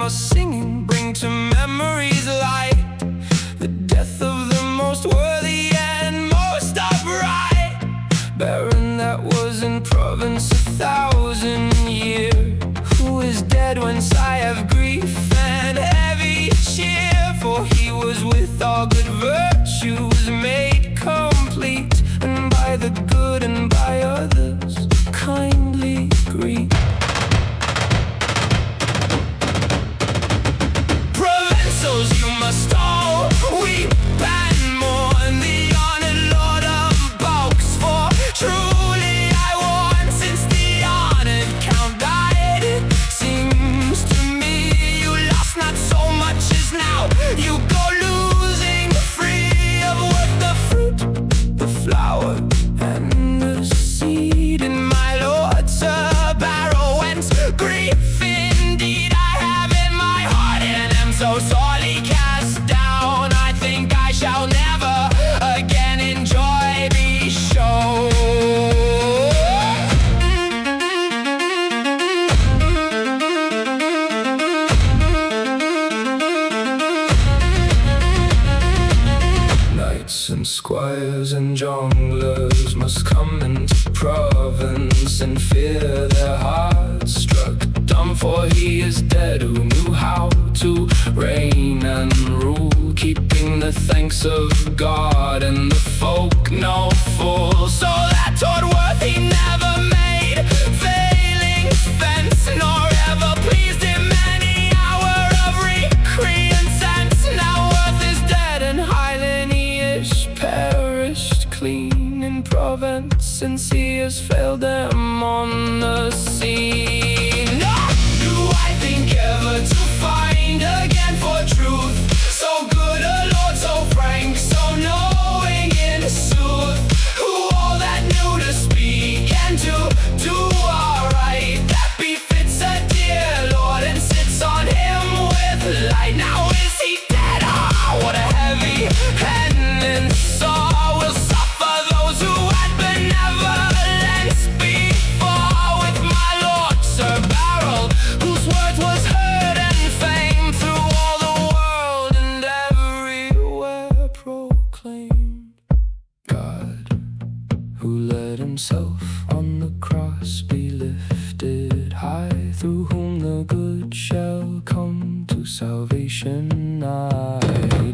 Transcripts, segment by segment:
our singing bring to memories light, the death of the most worthy and most upright baron that was in Provence 1,000 years, who is dead whence I have grief and heavy cheer. For he was with all good virtues made complete, and by the good and by others kindly greet. Provincials, you must all weep and mourn the honored Lord of Bulks, for truly I warn, since the honored Count died, it seems to me you lost not so much as now you go losing free of worth, the fruit, the flower, and the seed. In my Lord's barrow whence grief indeed I have in my heart, and am so sorely cast down, I think I shall never again enjoy the show. Knights and squires and jongleurs must come into Provence and fear, their hearts struck dumb, for he is dead who knew how to reign and rule, keeping the thanks of God and the folk no fool. So that toward worth he never made failing fence, nor ever pleased him any hour of recreant sense. Now worth is dead and Highland-ish perished clean in Provence, since he has failed them on the scene. Do I think ever to find again for truth so good a lord, so frank, so knowing in sooth, who all that knew to speak and to do aright, that befits a dear lord, and sits on him with light. Now is he dead? Ah, what a heavy penance will suffer those who had benevolence before, with my Lord Sir Barrel, whose word was heard and famed through all the world and everywhere proclaimed. God, who let himself on the cross be lifted high, through whom the good shall come to salvation. I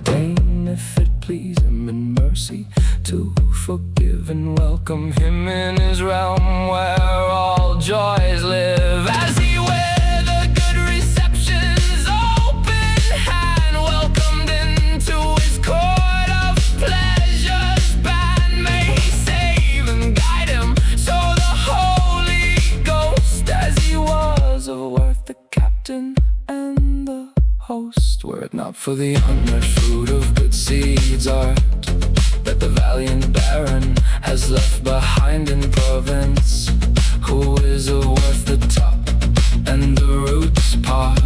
deign, if it please him in mercy, to forgive and welcome him in his realm where all joys live, as he with a good reception's open hand welcomed into his court of pleasures band. May he save and guide him, so the Holy Ghost, as he was of worth the captain and the host, were it not for the unmatched fruit of good seeds art that the valiant baron has left behind in Provence, who is of worth the top and the roots part.